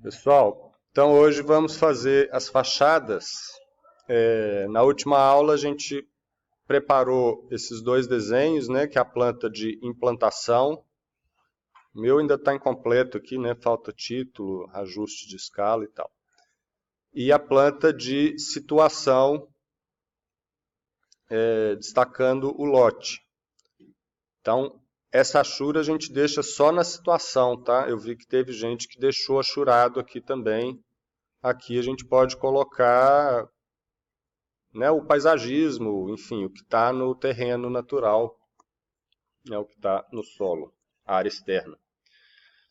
Pessoal, então hoje vamos fazer as fachadas. Na última aula a gente preparou esses dois desenhos, né, que é a planta de implantação. O meu ainda está incompleto aqui, né, falta título, ajuste de escala e tal. E a planta de situação, destacando o lote. Então, essa achura a gente deixa só na situação, tá? Eu vi que teve gente que deixou achurado aqui também. Aqui a gente pode colocar, né, o paisagismo, enfim, o que está no terreno natural, né, o que está no solo, a área externa.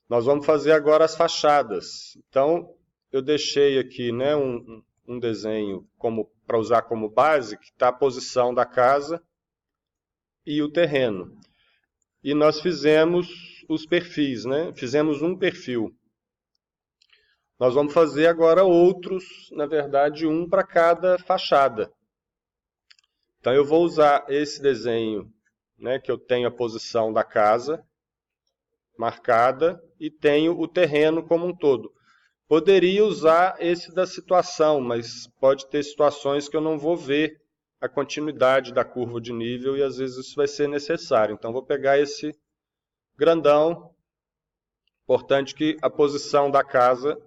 Nós vamos fazer agora as fachadas. Então, eu deixei aqui, né, um desenho para usar como base, que está a posição da casa e o terreno. E nós fizemos os perfis, né? Fizemos um perfil. Nós vamos fazer agora outros, na verdade, um para cada fachada. Então eu vou usar esse desenho, né, que eu tenho a posição da casa marcada e tenho o terreno como um todo. Poderia usar esse da situação, mas pode ter situações que eu não vou ver a continuidade da curva de nível e às vezes isso vai ser necessário. Então vou pegar esse grandão. Importante que a posição da casa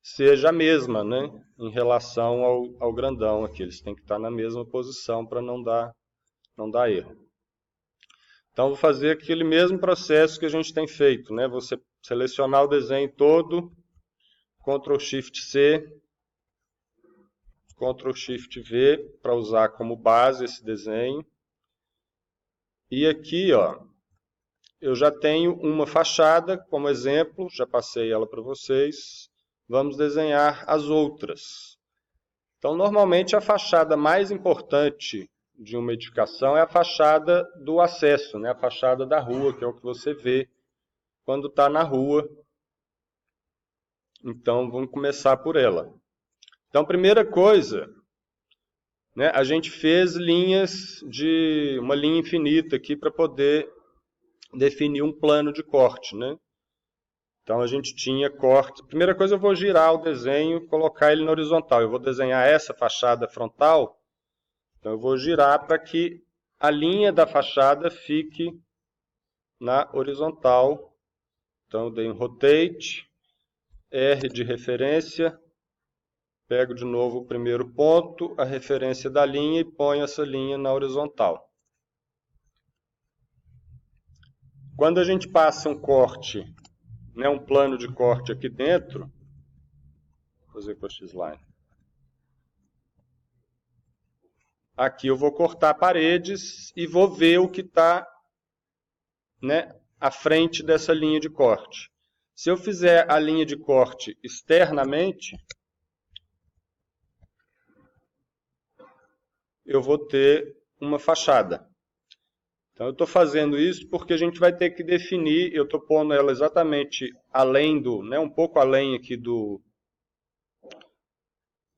seja a mesma, né, em relação ao grandão aqui. Eles têm que estar na mesma posição para não dar erro. Então, vou fazer aquele mesmo processo que a gente tem feito, né? Você selecionar o desenho todo, Ctrl Shift C, Ctrl Shift V, para usar como base esse desenho. E aqui, ó, eu já tenho uma fachada como exemplo, já passei ela para vocês. Vamos desenhar as outras. Então, normalmente a fachada mais importante de uma edificação é a fachada do acesso, né? A fachada da rua, que é o que você vê quando está na rua. Então, vamos começar por ela. Então, primeira coisa, né, a gente fez uma linha infinita aqui para poder definir um plano de corte, né? Então, a gente tinha corte. Primeira coisa, eu vou girar o desenho e colocar ele na horizontal. Eu vou desenhar essa fachada frontal. Então, eu vou girar para que a linha da fachada fique na horizontal. Então, eu dei um rotate, R de referência, pego de novo o primeiro ponto, a referência da linha e ponho essa linha na horizontal. Quando a gente passa um corte, né, um plano de corte aqui dentro, vou fazer com a X-Line. Aqui eu vou cortar paredes e vou ver o que está, né, à frente dessa linha de corte. Se eu fizer a linha de corte externamente, eu vou ter uma fachada. Então eu estou fazendo isso porque a gente vai ter que definir, eu estou pondo ela exatamente além né, um pouco além aqui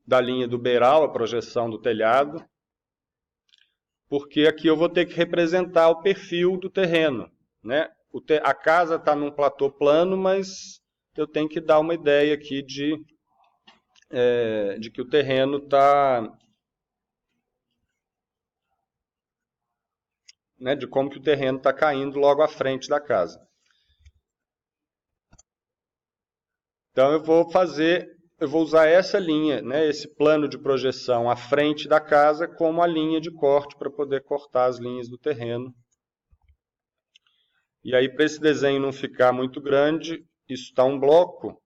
da linha do beiral, a projeção do telhado, porque aqui eu vou ter que representar o perfil do terreno, né? A casa está num platô plano, mas eu tenho que dar uma ideia aqui de que o terreno está, né, de como que o terreno está caindo logo à frente da casa. Então eu vou usar essa linha, né, esse plano de projeção à frente da casa como a linha de corte para poder cortar as linhas do terreno. E aí, para esse desenho não ficar muito grande, isso está um bloco,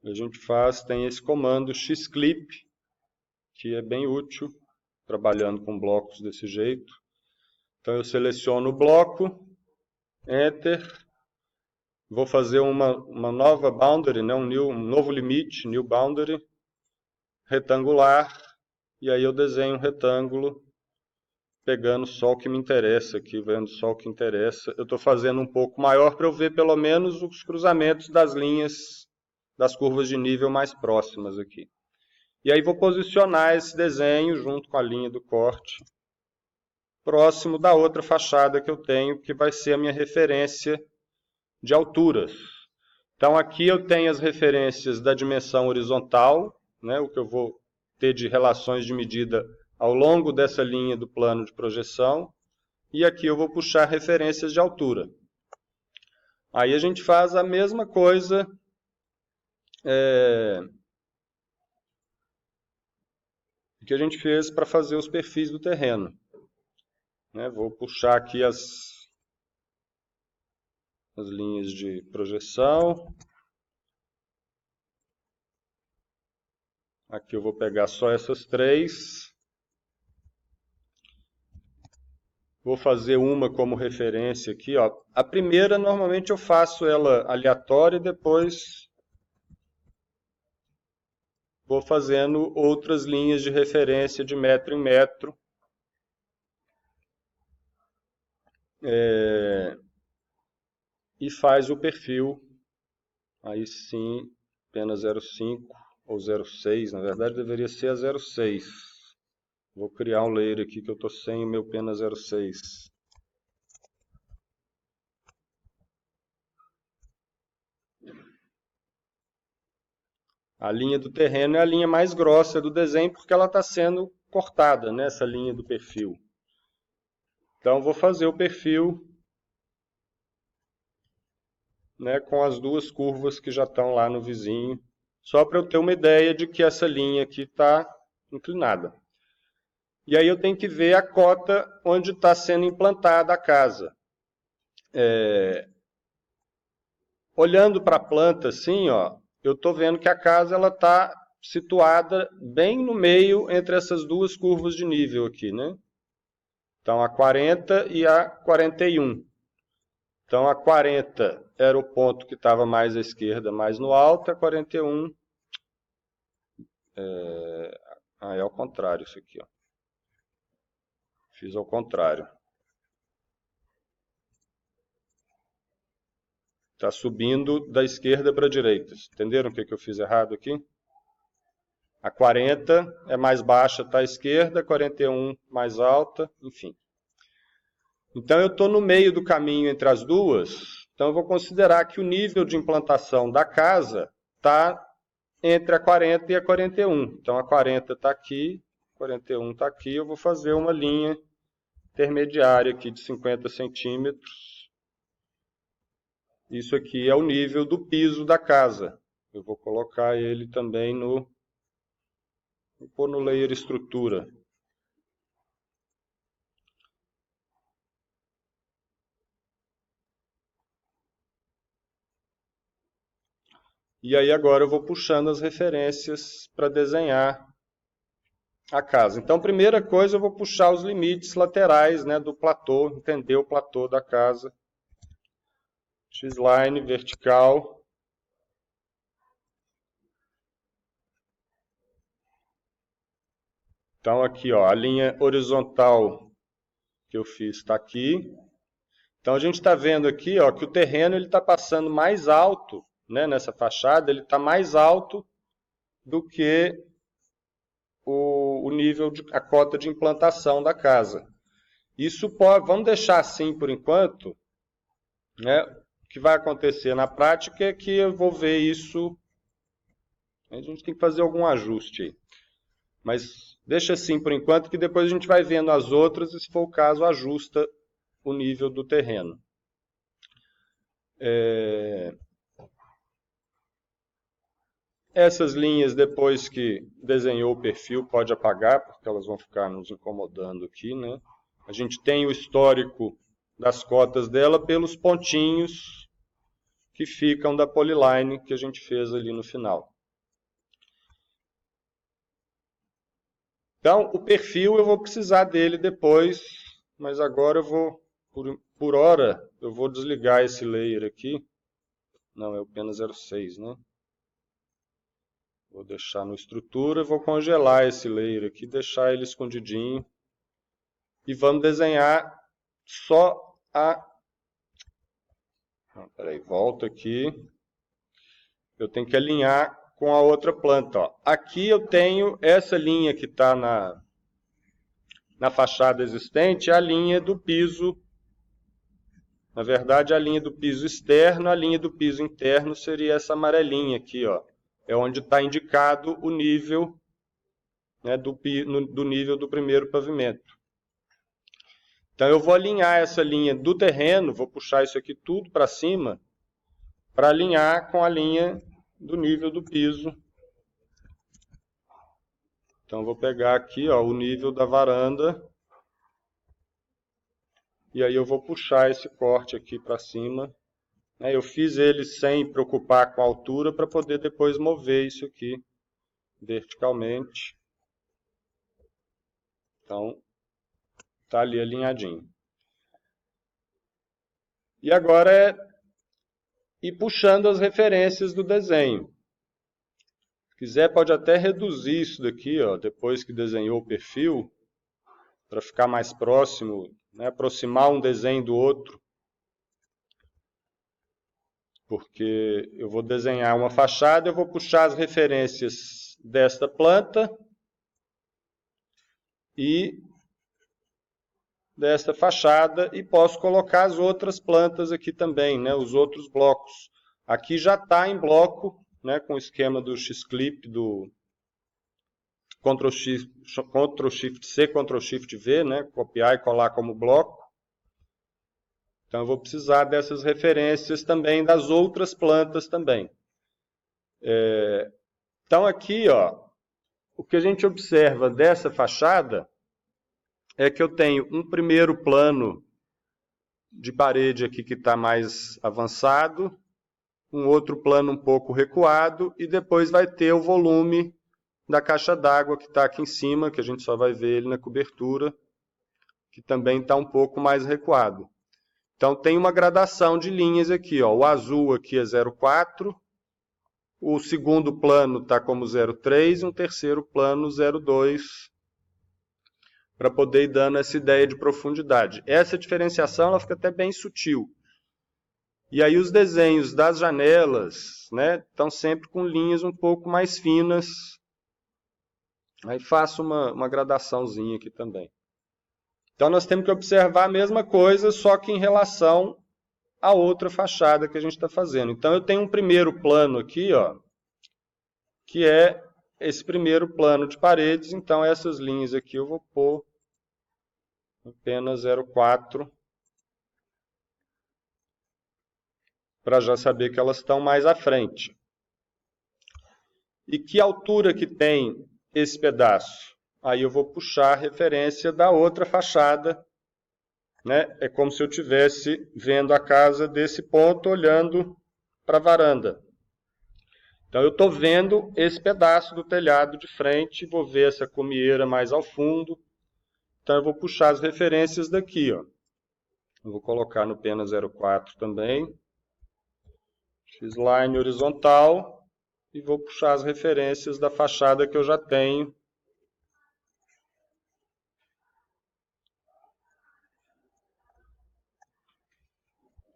a gente tem esse comando xclip, que é bem útil, trabalhando com blocos desse jeito. Então eu seleciono o bloco, Enter, vou fazer uma nova boundary, né, um novo limite, new boundary, retangular, e aí eu desenho um retângulo, pegando só o que me interessa aqui, vendo só o que interessa. Eu estou fazendo um pouco maior para eu ver pelo menos os cruzamentos das linhas, das curvas de nível mais próximas aqui. E aí vou posicionar esse desenho junto com a linha do corte, próximo da outra fachada que eu tenho, que vai ser a minha referência de alturas. Então aqui eu tenho as referências da dimensão horizontal, né, o que eu vou ter de relações de medida ao longo dessa linha do plano de projeção, e aqui eu vou puxar referências de altura. Aí a gente faz a mesma coisa que a gente fez para fazer os perfis do terreno. Né, vou puxar aqui as linhas de projeção. Aqui eu vou pegar só essas três. Vou fazer uma como referência aqui, ó. A primeira, normalmente eu faço ela aleatória e depois vou fazendo outras linhas de referência de metro em metro. E faz o perfil, aí sim, pena 0,5 ou 0,6, na verdade deveria ser a 0,6. Vou criar um layer aqui que eu estou sem o meu pena 0,6. A linha do terreno é a linha mais grossa do desenho porque ela está sendo cortada, né, essa linha do perfil. Então vou fazer o perfil, né, com as duas curvas que já estão lá no vizinho, só para eu ter uma ideia de que essa linha aqui está inclinada. E aí eu tenho que ver a cota onde está sendo implantada a casa. Olhando para a planta assim, ó, eu estou vendo que a casa está situada bem no meio entre essas duas curvas de nível aqui, né? Então a 40 e a 41. Então a 40 era o ponto que estava mais à esquerda, mais no alto, a 41 é ao contrário isso aqui, ó. Fiz ao contrário. Está subindo da esquerda para a direita. Entenderam o que eu fiz errado aqui? A 40 é mais baixa, está à esquerda, a 41 mais alta, enfim. Então eu estou no meio do caminho entre as duas, então eu vou considerar que o nível de implantação da casa está entre a 40 e a 41. Então a 40 está aqui, a 41 está aqui, eu vou fazer uma linha intermediária aqui de 50 centímetros. Isso aqui é o nível do piso da casa. Eu vou colocar ele também vou pôr no layer estrutura. E aí agora eu vou puxando as referências para desenhar a casa. Então, primeira coisa, eu vou puxar os limites laterais, né, do platô, entender o platô da casa. X-line, vertical. Então aqui, ó, a linha horizontal que eu fiz está aqui. Então a gente está vendo aqui, ó, que o terreno está passando mais alto, né, nessa fachada, ele está mais alto do que o nível, a cota de implantação da casa. Isso pode, vamos deixar assim por enquanto, né? O que vai acontecer na prática é que eu vou ver isso, a gente tem que fazer algum ajuste aí. Mas deixa assim por enquanto, que depois a gente vai vendo as outras e, se for o caso, ajusta o nível do terreno. Essas linhas, depois que desenhou o perfil, pode apagar, porque elas vão ficar nos incomodando aqui, né? A gente tem o histórico das cotas dela pelos pontinhos que ficam da polyline que a gente fez ali no final. Então, o perfil eu vou precisar dele depois, mas agora eu vou, por hora, eu vou desligar esse layer aqui. Não, é o pena 06, né? Vou deixar no estrutura, vou congelar esse layer aqui, deixar ele escondidinho. E vamos desenhar só a... Peraí, volta aqui. Eu tenho que alinhar com a outra planta, ó. Aqui eu tenho essa linha que está na fachada existente, a linha do piso Na verdade, a linha do piso externo, a linha do piso interno seria essa amarelinha aqui, ó. É onde está indicado o nível, né, do nível do primeiro pavimento. Então, eu vou alinhar essa linha do terreno, vou puxar isso aqui tudo para cima, para alinhar com a linha do nível do piso. Então, vou pegar aqui, ó, o nível da varanda. E aí eu vou puxar esse corte aqui para cima. Eu fiz ele sem preocupar com a altura para poder depois mover isso aqui verticalmente. Então, está ali alinhadinho. E agora é ir puxando as referências do desenho. Se quiser, pode até reduzir isso daqui, ó, depois que desenhou o perfil, para ficar mais próximo, né, aproximar um desenho do outro. Porque eu vou desenhar uma fachada, eu vou puxar as referências desta planta e desta fachada e posso colocar as outras plantas aqui também, né, os outros blocos. Aqui já está em bloco, né, com o esquema do X-Clip, do Ctrl+Shift+C, Ctrl+Shift+V, né, copiar e colar como bloco. Então eu vou precisar dessas referências também das outras plantas também. Então aqui, ó, o que a gente observa dessa fachada é que eu tenho um primeiro plano de parede aqui que está mais avançado, um outro plano um pouco recuado, e depois vai ter o volume da caixa d'água que está aqui em cima, que a gente só vai ver ele na cobertura, que também está um pouco mais recuado. Então tem uma gradação de linhas aqui, ó. O azul aqui é 0,4, o segundo plano está como 0,3 e um terceiro plano 0,2, para poder ir dando essa ideia de profundidade. Essa diferenciação ela fica até bem sutil. E aí os desenhos das janelas, né, estão sempre com linhas um pouco mais finas. Aí faço uma gradaçãozinha aqui também. Então nós temos que observar a mesma coisa, só que em relação à outra fachada que a gente está fazendo. Então eu tenho um primeiro plano aqui, ó, que é esse primeiro plano de paredes. Então essas linhas aqui eu vou pôr apenas 0,4, para já saber que elas estão mais à frente. E que altura que tem esse pedaço? Aí eu vou puxar a referência da outra fachada, né? É como se eu estivesse vendo a casa desse ponto, olhando para a varanda. Então eu estou vendo esse pedaço do telhado de frente, vou ver essa comieira mais ao fundo. Então eu vou puxar as referências daqui, ó. Eu vou colocar no pena 04 também. X-line horizontal. E vou puxar as referências da fachada que eu já tenho.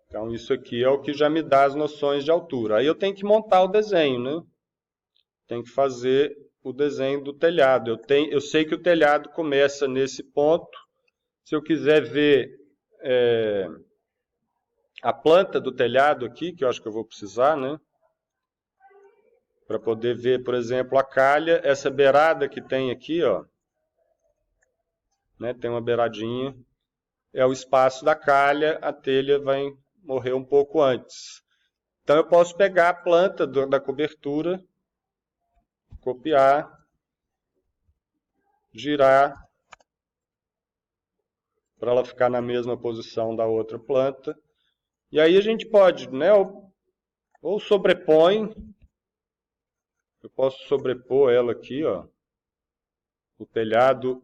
Então isso aqui é o que já me dá as noções de altura. Aí eu tenho que montar o desenho, né? Tenho que fazer o desenho do telhado. Eu sei que o telhado começa nesse ponto. Se eu quiser ver a planta do telhado aqui, que eu acho que eu vou precisar, né? Para poder ver, por exemplo, a calha, essa beirada que tem aqui, ó. Né? Tem uma beiradinha. É o espaço da calha, a telha vai morrer um pouco antes. Então eu posso pegar a planta da cobertura, copiar, girar, para ela ficar na mesma posição da outra planta. E aí a gente pode, né, ou sobrepõe, eu posso sobrepor ela aqui, ó, o telhado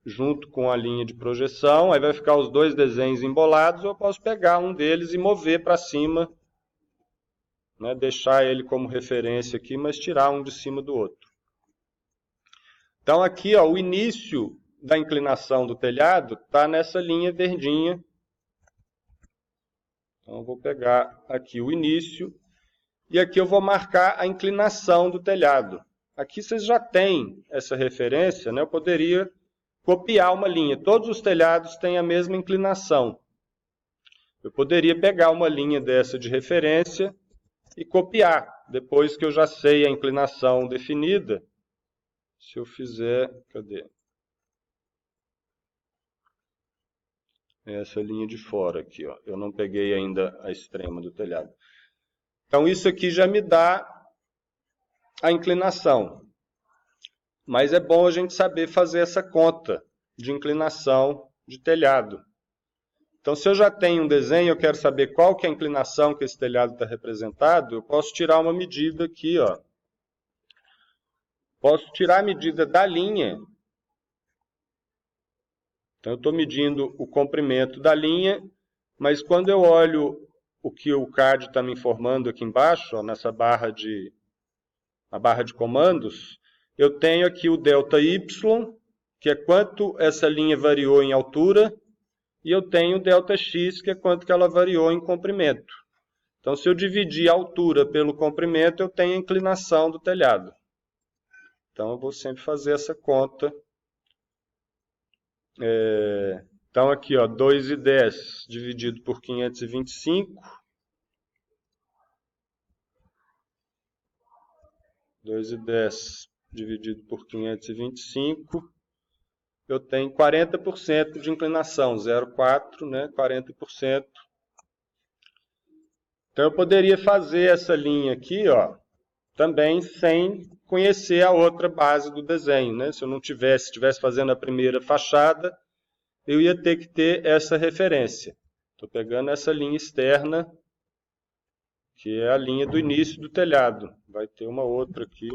junto com a linha de projeção, aí vai ficar os dois desenhos embolados, ou eu posso pegar um deles e mover para cima, né, deixar ele como referência aqui, mas tirar um de cima do outro. Então aqui, ó, o início da inclinação do telhado está nessa linha verdinha. Então eu vou pegar aqui o início e aqui eu vou marcar a inclinação do telhado. Aqui vocês já têm essa referência, né? Eu poderia copiar uma linha. Todos os telhados têm a mesma inclinação. Eu poderia pegar uma linha dessa de referência e copiar, depois que eu já sei a inclinação definida. Se eu fizer, cadê? Essa linha de fora aqui, ó. Eu não peguei ainda a extrema do telhado. Então isso aqui já me dá a inclinação. Mas é bom a gente saber fazer essa conta de inclinação de telhado. Então, se eu já tenho um desenho, eu quero saber qual que é a inclinação que esse telhado está representado, eu posso tirar uma medida aqui, ó. Posso tirar a medida da linha. Então, eu estou medindo o comprimento da linha, mas quando eu olho o que o CAD está me informando aqui embaixo, ó, nessa barra de comandos, eu tenho aqui o ΔY, que é quanto essa linha variou em altura, e eu tenho o ΔX, que é quanto que ela variou em comprimento. Então, se eu dividir a altura pelo comprimento, eu tenho a inclinação do telhado. Então, eu vou sempre fazer essa conta. Então, aqui, ó, 2,10 dividido por 525. 2,10 dividido por 525. Eu tenho 40% de inclinação, 0,4, né? 40%. Então, eu poderia fazer essa linha aqui, ó, também sem conhecer a outra base do desenho, né? Se eu não estivesse fazendo a primeira fachada, eu ia ter que ter essa referência. Estou pegando essa linha externa, que é a linha do início do telhado. Vai ter uma outra aqui,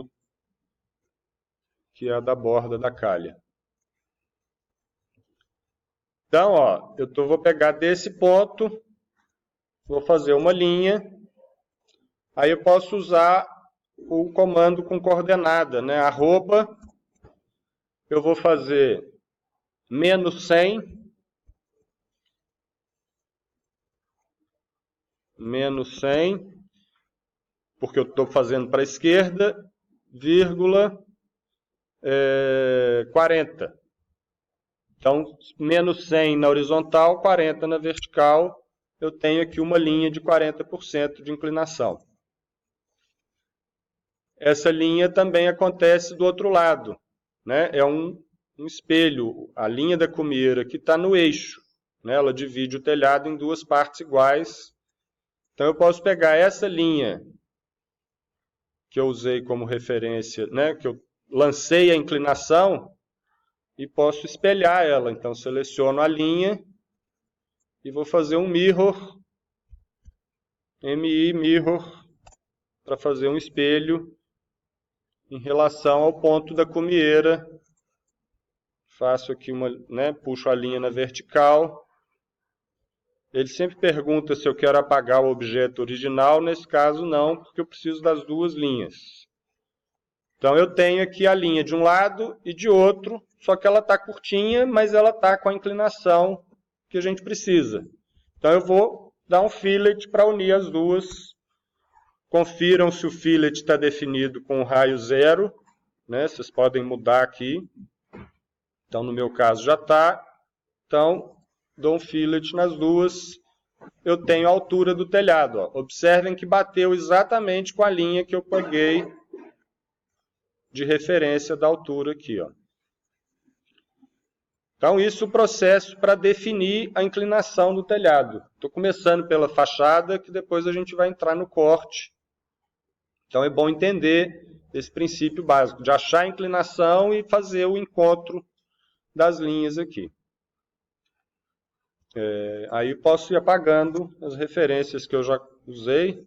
que é a da borda da calha. Então, ó, vou pegar desse ponto, vou fazer uma linha, aí eu posso usar o comando com coordenada, né? Arroba, eu vou fazer menos 100, porque eu estou fazendo para a esquerda, vírgula, 40. Então, menos 100 na horizontal, 40 na vertical, eu tenho aqui uma linha de 40% de inclinação. Essa linha também acontece do outro lado, né? É um espelho, a linha da cumieira que está no eixo, né? Ela divide o telhado em duas partes iguais. Então, eu posso pegar essa linha que eu usei como referência, né? Que eu lancei a inclinação, e posso espelhar ela. Então, seleciono a linha e vou fazer um mirror, MI mirror, para fazer um espelho em relação ao ponto da cumieira. Faço aqui puxo a linha na vertical. Ele sempre pergunta se eu quero apagar o objeto original. Nesse caso, não, porque eu preciso das duas linhas. Então, eu tenho aqui a linha de um lado e de outro, só que ela está curtinha, mas ela está com a inclinação que a gente precisa. Então, eu vou dar um fillet para unir as duas. Confiram se o fillet está definido com o raio 0, né? Vocês podem mudar aqui. Então, no meu caso, já está. Então, dou um fillet nas duas. Eu tenho a altura do telhado. Ó. Observem que bateu exatamente com a linha que eu peguei de referência da altura aqui, ó. Então, isso é o processo para definir a inclinação do telhado. Estou começando pela fachada, que depois a gente vai entrar no corte. Então, é bom entender esse princípio básico, de achar a inclinação e fazer o encontro das linhas aqui. Aí posso ir apagando as referências que eu já usei.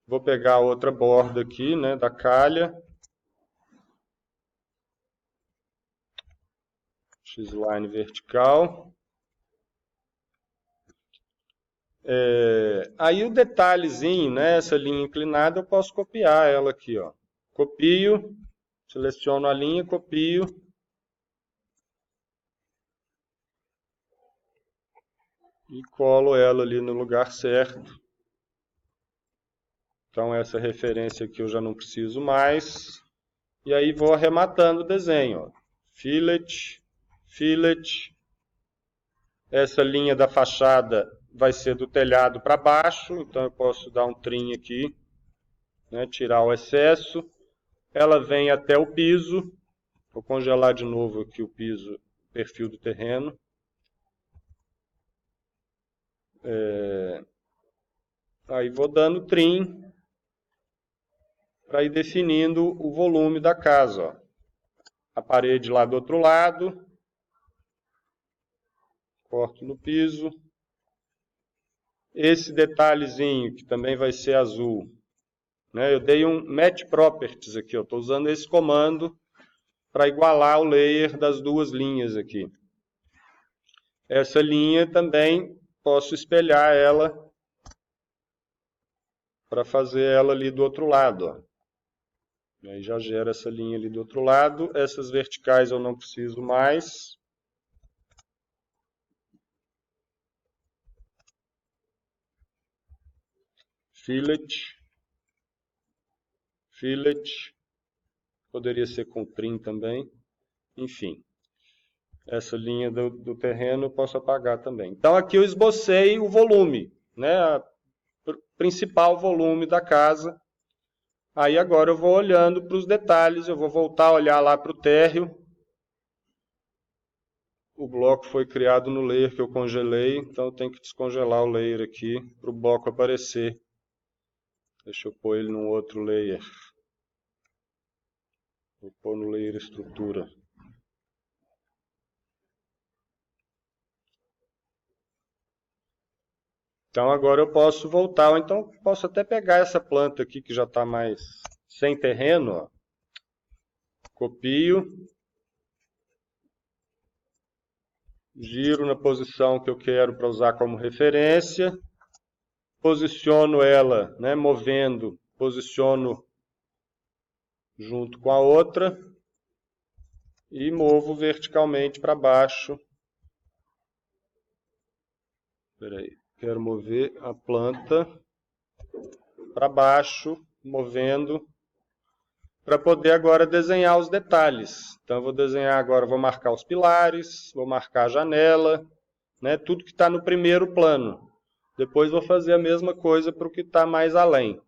Vou pegar outra borda aqui, né, da calha. X-line vertical. Aí o detalhezinho, né, essa linha inclinada, eu posso copiar ela aqui, ó. Copio, seleciono a linha, copio. E colo ela ali no lugar certo. Então essa referência aqui eu já não preciso mais. E aí vou arrematando o desenho, ó. Fillet, fillet. Essa linha da fachada vai ser do telhado para baixo, então eu posso dar um trim aqui, né, tirar o excesso. Ela vem até o piso, vou congelar de novo aqui o piso, perfil do terreno. Aí vou dando trim para ir definindo o volume da casa. Ó. A parede lá do outro lado, corto no piso. Esse detalhezinho, que também vai ser azul, né, eu dei um Match Properties aqui, estou usando esse comando para igualar o layer das duas linhas aqui. Essa linha também posso espelhar ela para fazer ela ali do outro lado. Ó. E aí já gera essa linha ali do outro lado. Essas verticais eu não preciso mais. Fillet. Fillet. Poderia ser com trim também. Enfim. Essa linha do terreno eu posso apagar também. Então aqui eu esbocei o volume, né? O principal volume da casa. Aí agora eu vou olhando para os detalhes, eu vou voltar a olhar lá para o térreo. O bloco foi criado no layer que eu congelei, então eu tenho que descongelar o layer aqui para o bloco aparecer. Deixa eu pôr ele num outro layer. Vou pôr no layer estrutura. Então agora eu posso voltar, ou então posso até pegar essa planta aqui que já está mais sem terreno. Ó. Copio. Giro na posição que eu quero para usar como referência. Posiciono ela, né, movendo, posiciono junto com a outra. E movo verticalmente para baixo. Espera aí. Quero mover a planta para baixo, movendo, para poder agora desenhar os detalhes. Então eu vou desenhar agora, vou marcar os pilares, vou marcar a janela, né, tudo que está no primeiro plano. Depois vou fazer a mesma coisa para o que está mais além.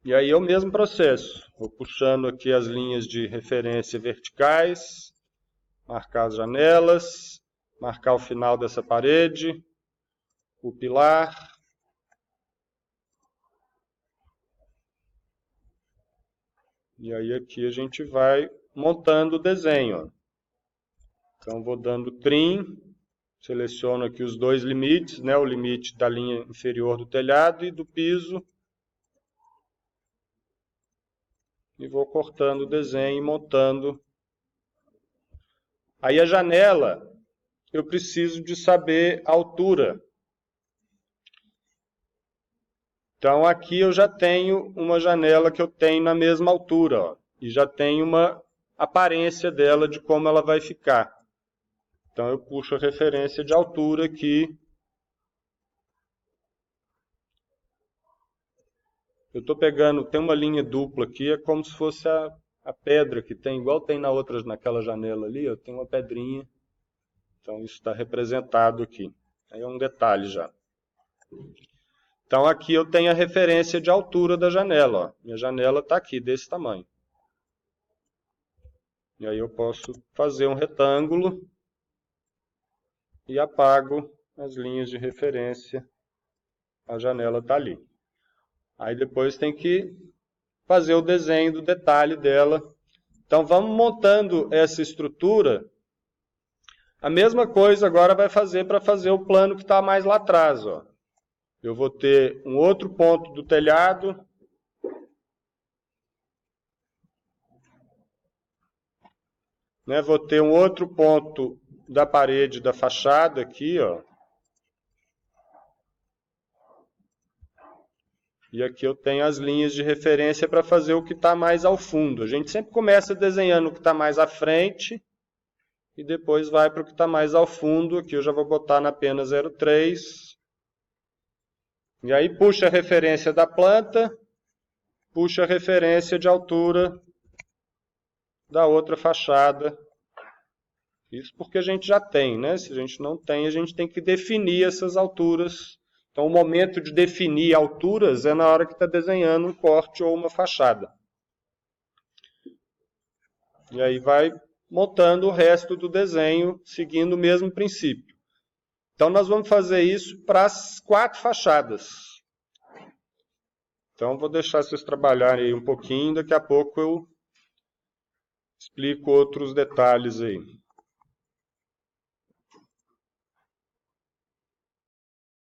E aí é o mesmo processo. Vou puxando aqui as linhas de referência verticais, marcar as janelas, marcar o final dessa parede, o pilar. E aí aqui a gente vai montando o desenho. Ó. Então vou dando trim, seleciono aqui os dois limites, né, o limite da linha inferior do telhado e do piso. E vou cortando o desenho e montando. Aí a janela, eu preciso de saber a altura. Então aqui eu já tenho uma janela que eu tenho na mesma altura, ó, e já tenho uma aparência dela de como ela vai ficar. Então eu puxo a referência de altura aqui. Eu estou pegando, tem uma linha dupla aqui, é como se fosse a pedra que tem, igual tem naquela janela ali, ó, tem uma pedrinha. Então isso está representado aqui. Aí é um detalhe já. Então aqui eu tenho a referência de altura da janela. Ó. Minha janela está aqui, desse tamanho. E aí eu posso fazer um retângulo e apago as linhas de referência. A janela está ali. Aí depois tem que fazer o desenho do detalhe dela. Então vamos montando essa estrutura. A mesma coisa agora vai fazer para fazer o plano que está mais lá atrás. Ó. Eu vou ter um outro ponto do telhado. Né, vou ter um outro ponto da parede da fachada aqui, ó. E aqui eu tenho as linhas de referência para fazer o que está mais ao fundo. A gente sempre começa desenhando o que está mais à frente e depois vai para o que está mais ao fundo. Aqui eu já vou botar na pena 03. E aí puxa a referência da planta, puxa a referência de altura da outra fachada Isso porque a gente já tem, né? Se a gente não tem, a gente tem que definir essas alturas. Então, o momento de definir alturas é na hora que está desenhando um corte ou uma fachada. E aí vai montando o resto do desenho, seguindo o mesmo princípio. Então, nós vamos fazer isso para as 4 fachadas. Então, vou deixar vocês trabalharem aí um pouquinho, daqui a pouco eu explico outros detalhes aí.